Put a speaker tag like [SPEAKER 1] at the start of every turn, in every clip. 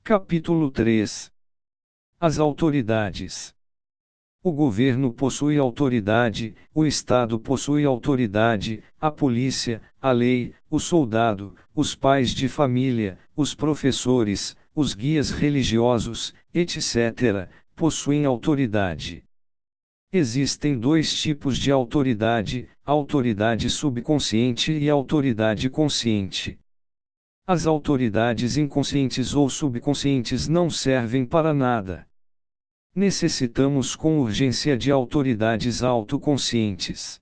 [SPEAKER 1] Capítulo 3. As autoridades. O governo possui autoridade, o Estado possui autoridade, a polícia, a lei, o soldado, os pais de família, os professores, os guias religiosos, etc., possuem autoridade. Existem dois tipos de autoridade: autoridade subconsciente e autoridade consciente. As autoridades inconscientes ou subconscientes não servem para nada. Necessitamos com urgência de autoridades autoconscientes.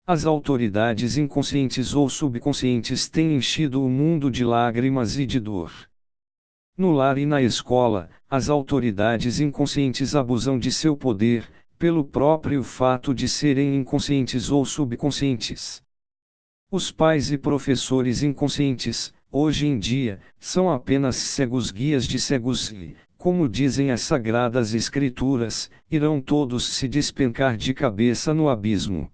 [SPEAKER 1] As autoridades inconscientes ou subconscientes têm enchido o mundo de lágrimas e de dor. No lar e na escola, as autoridades inconscientes abusam de seu poder, pelo próprio fato de serem inconscientes ou subconscientes. Os pais e professores inconscientes, hoje em dia, são apenas cegos guias de cegos e, como dizem as Sagradas Escrituras, irão todos se despencar de cabeça no abismo.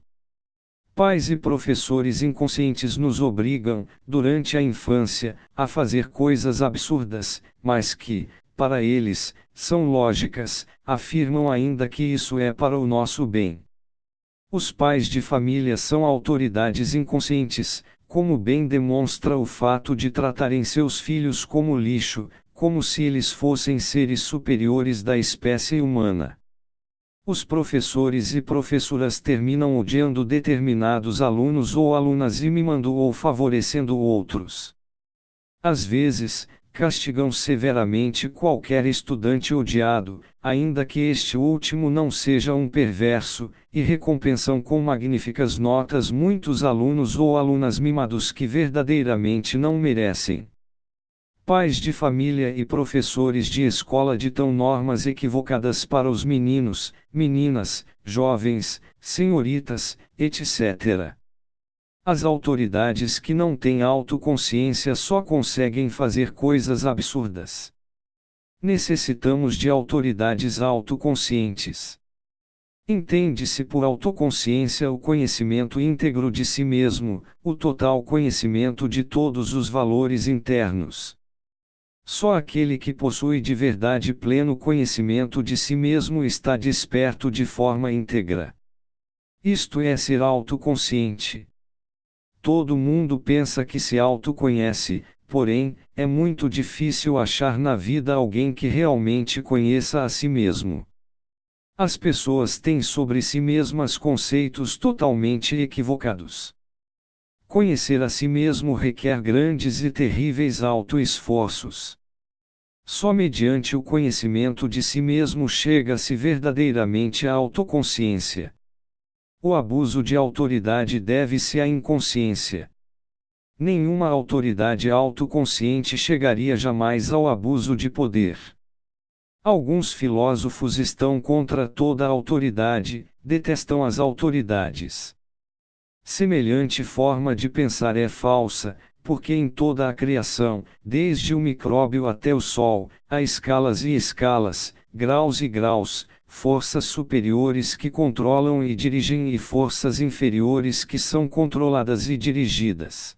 [SPEAKER 1] Pais e professores inconscientes nos obrigam, durante a infância, a fazer coisas absurdas, mas que, para eles, são lógicas, afirmam ainda que isso é para o nosso bem. Os pais de família são autoridades inconscientes, como bem demonstra o fato de tratarem seus filhos como lixo, como se eles fossem seres superiores da espécie humana. Os professores e professoras terminam odiando determinados alunos ou alunas e mimando ou favorecendo outros. Às vezes, castigam severamente qualquer estudante odiado, ainda que este último não seja um perverso, e recompensam com magníficas notas muitos alunos ou alunas mimados que verdadeiramente não merecem. Pais de família e professores de escola ditam normas equivocadas para os meninos, meninas, jovens, senhoritas, etc. As autoridades que não têm autoconsciência só conseguem fazer coisas absurdas. Necessitamos de autoridades autoconscientes. Entende-se por autoconsciência o conhecimento íntegro de si mesmo, o total conhecimento de todos os valores internos. Só aquele que possui de verdade pleno conhecimento de si mesmo está desperto de forma íntegra. Isto é ser autoconsciente. Todo mundo pensa que se autoconhece, porém, é muito difícil achar na vida alguém que realmente conheça a si mesmo. As pessoas têm sobre si mesmas conceitos totalmente equivocados. Conhecer a si mesmo requer grandes e terríveis autoesforços. Só mediante o conhecimento de si mesmo chega-se verdadeiramente à autoconsciência. O abuso de autoridade deve-se à inconsciência. Nenhuma autoridade autoconsciente chegaria jamais ao abuso de poder. Alguns filósofos estão contra toda a autoridade, detestam as autoridades. Semelhante forma de pensar é falsa, porque em toda a criação, desde o micróbio até o Sol, há escalas e escalas, graus e graus, forças superiores que controlam e dirigem e forças inferiores que são controladas e dirigidas.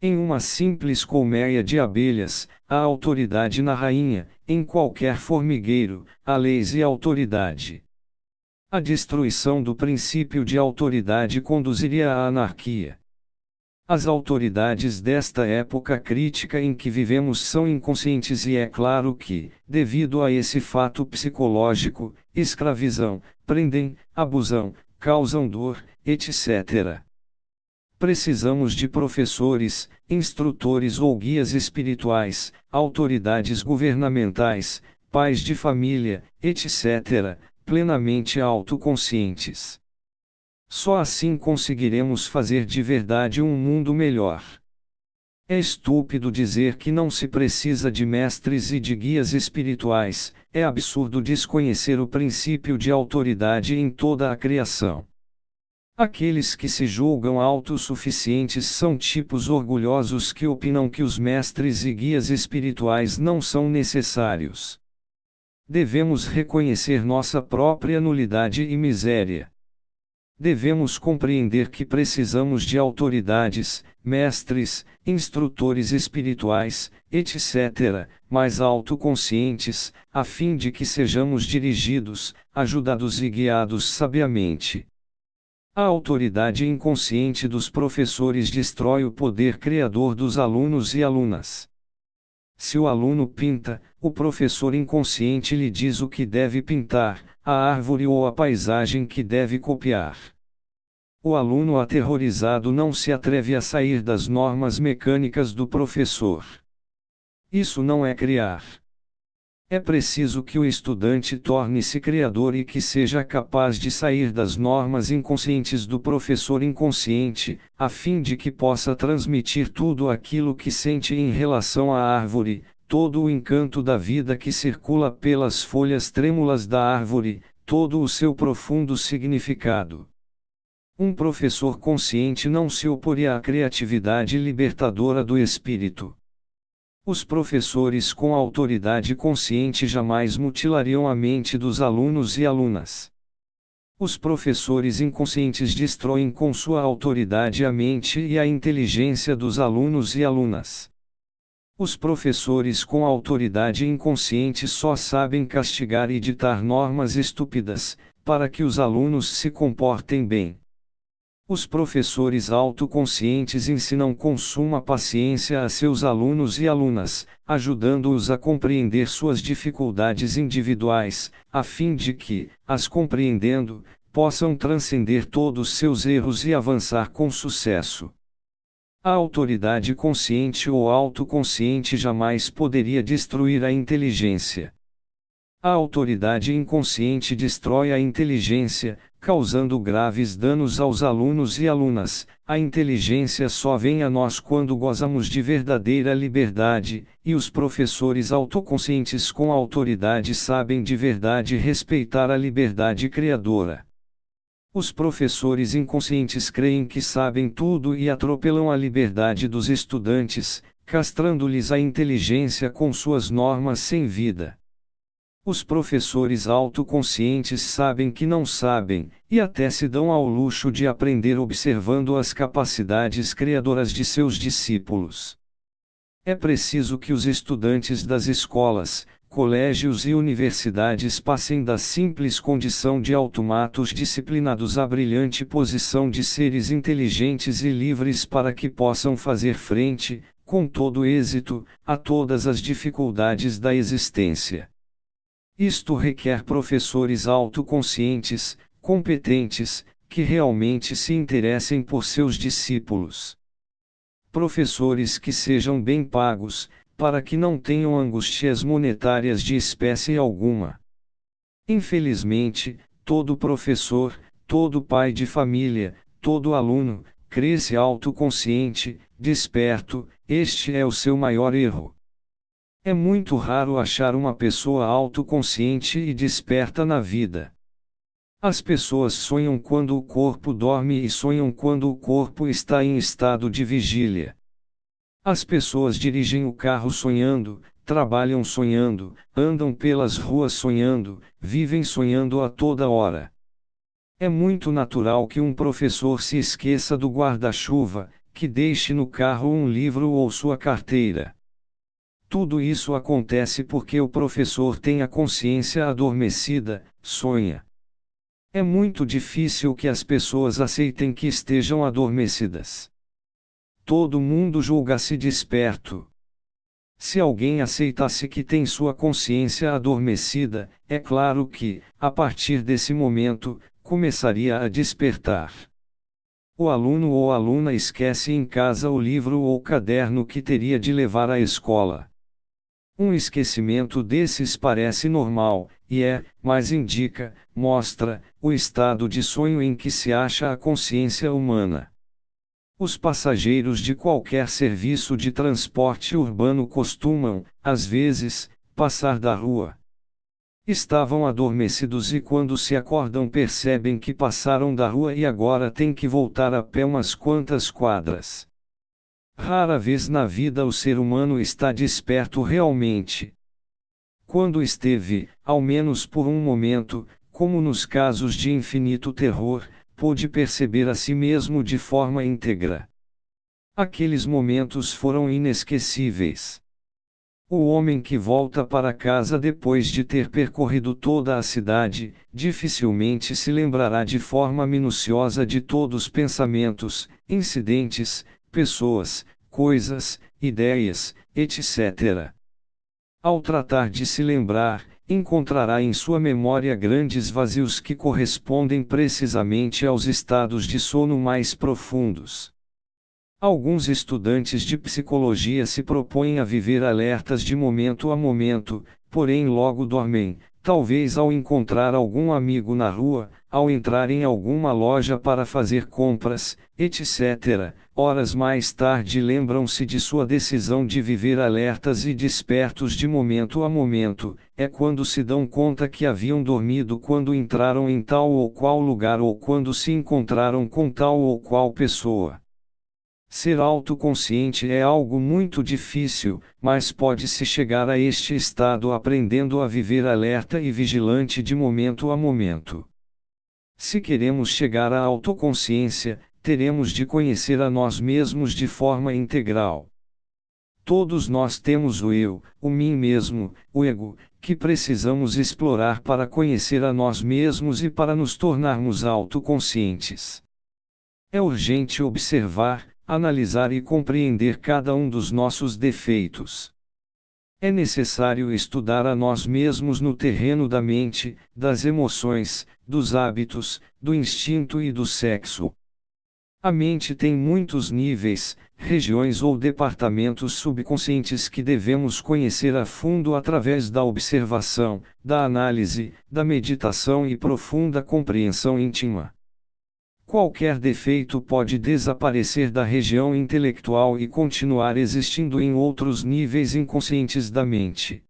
[SPEAKER 1] Em uma simples colmeia de abelhas, há autoridade na rainha; em qualquer formigueiro, há leis e autoridade. A destruição do princípio de autoridade conduziria à anarquia. As autoridades desta época crítica em que vivemos são inconscientes e é claro que, devido a esse fato psicológico, escravizam, prendem, abusam, causam dor, etc. Precisamos de professores, instrutores ou guias espirituais, autoridades governamentais, pais de família, etc., plenamente autoconscientes. Só assim conseguiremos fazer de verdade um mundo melhor. É estúpido dizer que não se precisa de mestres e de guias espirituais, é absurdo desconhecer o princípio de autoridade em toda a criação. Aqueles que se julgam autossuficientes são tipos orgulhosos que opinam que os mestres e guias espirituais não são necessários. Devemos reconhecer nossa própria nulidade e miséria. Devemos compreender que precisamos de autoridades, mestres, instrutores espirituais, etc., mais autoconscientes, a fim de que sejamos dirigidos, ajudados e guiados sabiamente. A autoridade inconsciente dos professores destrói o poder criador dos alunos e alunas. Se o aluno pinta, o professor inconsciente lhe diz o que deve pintar, a árvore ou a paisagem que deve copiar. O aluno aterrorizado não se atreve a sair das normas mecânicas do professor. Isso não é criar. É preciso que o estudante torne-se criador e que seja capaz de sair das normas inconscientes do professor inconsciente, a fim de que possa transmitir tudo aquilo que sente em relação à árvore, todo o encanto da vida que circula pelas folhas trêmulas da árvore, todo o seu profundo significado. Um professor consciente não se oporia à criatividade libertadora do espírito. Os professores com autoridade consciente jamais mutilariam a mente dos alunos e alunas. Os professores inconscientes destroem com sua autoridade a mente e a inteligência dos alunos e alunas. Os professores com autoridade inconsciente só sabem castigar e ditar normas estúpidas, para que os alunos se comportem bem. Os professores autoconscientes ensinam com suma paciência a seus alunos e alunas, ajudando-os a compreender suas dificuldades individuais, a fim de que, as compreendendo, possam transcender todos seus erros e avançar com sucesso. A autoridade consciente ou autoconsciente jamais poderia destruir a inteligência. A autoridade inconsciente destrói a inteligência, causando graves danos aos alunos e alunas. A inteligência só vem a nós quando gozamos de verdadeira liberdade, e os professores autoconscientes com autoridade sabem de verdade respeitar a liberdade criadora. Os professores inconscientes creem que sabem tudo e atropelam a liberdade dos estudantes, castrando-lhes a inteligência com suas normas sem vida. Os professores autoconscientes sabem que não sabem, e até se dão ao luxo de aprender observando as capacidades criadoras de seus discípulos. É preciso que os estudantes das escolas, colégios e universidades passem da simples condição de automatos disciplinados à brilhante posição de seres inteligentes e livres para que possam fazer frente, com todo êxito, a todas as dificuldades da existência. Isto requer professores autoconscientes, competentes, que realmente se interessem por seus discípulos. Professores que sejam bem pagos, para que não tenham angústias monetárias de espécie alguma. Infelizmente, todo professor, todo pai de família, todo aluno, cresce autoconsciente, desperto, este é o seu maior erro. É muito raro achar uma pessoa autoconsciente e desperta na vida. As pessoas sonham quando o corpo dorme e sonham quando o corpo está em estado de vigília. As pessoas dirigem o carro sonhando, trabalham sonhando, andam pelas ruas sonhando, vivem sonhando a toda hora. É muito natural que um professor se esqueça do guarda-chuva, que deixe no carro um livro ou sua carteira. Tudo isso acontece porque o professor tem a consciência adormecida, sonha. É muito difícil que as pessoas aceitem que estejam adormecidas. Todo mundo julga-se desperto. Se alguém aceitasse que tem sua consciência adormecida, é claro que, a partir desse momento, começaria a despertar. O aluno ou aluna esquece em casa o livro ou caderno que teria de levar à escola. Um esquecimento desses parece normal, mas indica, mostra, o estado de sonho em que se acha a consciência humana. Os passageiros de qualquer serviço de transporte urbano costumam, às vezes, passar da rua. Estavam adormecidos e quando se acordam percebem que passaram da rua e agora têm que voltar a pé umas quantas quadras. Rara vez na vida o ser humano está desperto realmente. Quando esteve, ao menos por um momento, como nos casos de infinito terror, pôde perceber a si mesmo de forma íntegra. Aqueles momentos foram inesquecíveis. O homem que volta para casa depois de ter percorrido toda a cidade, dificilmente se lembrará de forma minuciosa de todos os pensamentos, incidentes, pessoas, coisas, ideias, etc. Ao tratar de se lembrar, encontrará em sua memória grandes vazios que correspondem precisamente aos estados de sono mais profundos. Alguns estudantes de psicologia se propõem a viver alertas de momento a momento, porém logo dormem, talvez ao encontrar algum amigo na rua, ao entrar em alguma loja para fazer compras, etc. Horas mais tarde lembram-se de sua decisão de viver alertas e despertos de momento a momento, é quando se dão conta que haviam dormido quando entraram em tal ou qual lugar ou quando se encontraram com tal ou qual pessoa. Ser autoconsciente é algo muito difícil, mas pode-se chegar a este estado aprendendo a viver alerta e vigilante de momento a momento. Se queremos chegar à autoconsciência, teremos de conhecer a nós mesmos de forma integral. Todos nós temos o eu, o mim mesmo, o ego, que precisamos explorar para conhecer a nós mesmos e para nos tornarmos autoconscientes. É urgente observar, analisar e compreender cada um dos nossos defeitos. É necessário estudar a nós mesmos no terreno da mente, das emoções, dos hábitos, do instinto e do sexo. A mente tem muitos níveis, regiões ou departamentos subconscientes que devemos conhecer a fundo através da observação, da análise, da meditação e profunda compreensão íntima. Qualquer defeito pode desaparecer da região intelectual e continuar existindo em outros níveis inconscientes da mente.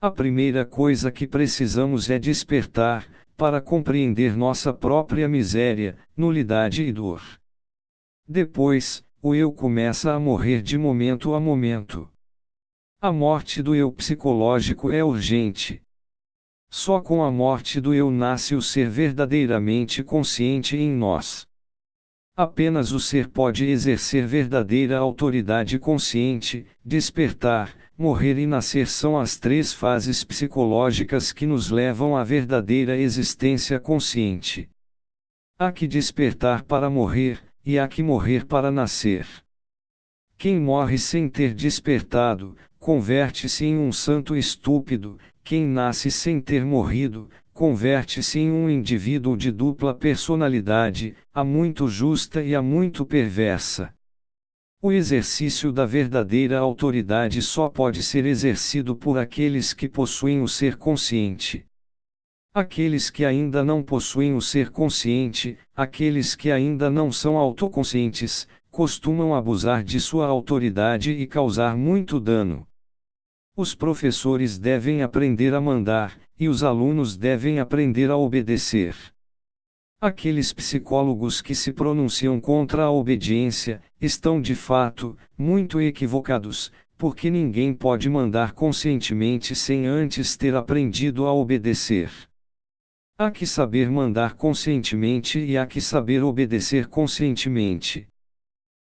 [SPEAKER 1] A primeira coisa que precisamos é despertar, para compreender nossa própria miséria, nulidade e dor. Depois, o eu começa a morrer de momento a momento. A morte do eu psicológico é urgente. Só com a morte do eu nasce o ser verdadeiramente consciente em nós. Apenas o ser pode exercer verdadeira autoridade consciente, despertar, morrer e nascer são as três fases psicológicas que nos levam à verdadeira existência consciente. Há que despertar para morrer, e há que morrer para nascer. Quem morre sem ter despertado, converte-se em um santo estúpido. Quem nasce sem ter morrido, converte-se em um indivíduo de dupla personalidade, a muito justa e a muito perversa. O exercício da verdadeira autoridade só pode ser exercido por aqueles que possuem o ser consciente. Aqueles que ainda não possuem o ser consciente, aqueles que ainda não são autoconscientes, costumam abusar de sua autoridade e causar muito dano. Os professores devem aprender a mandar, e os alunos devem aprender a obedecer. Aqueles psicólogos que se pronunciam contra a obediência, estão de fato, muito equivocados, porque ninguém pode mandar conscientemente sem antes ter aprendido a obedecer. Há que saber mandar conscientemente e há que saber obedecer conscientemente.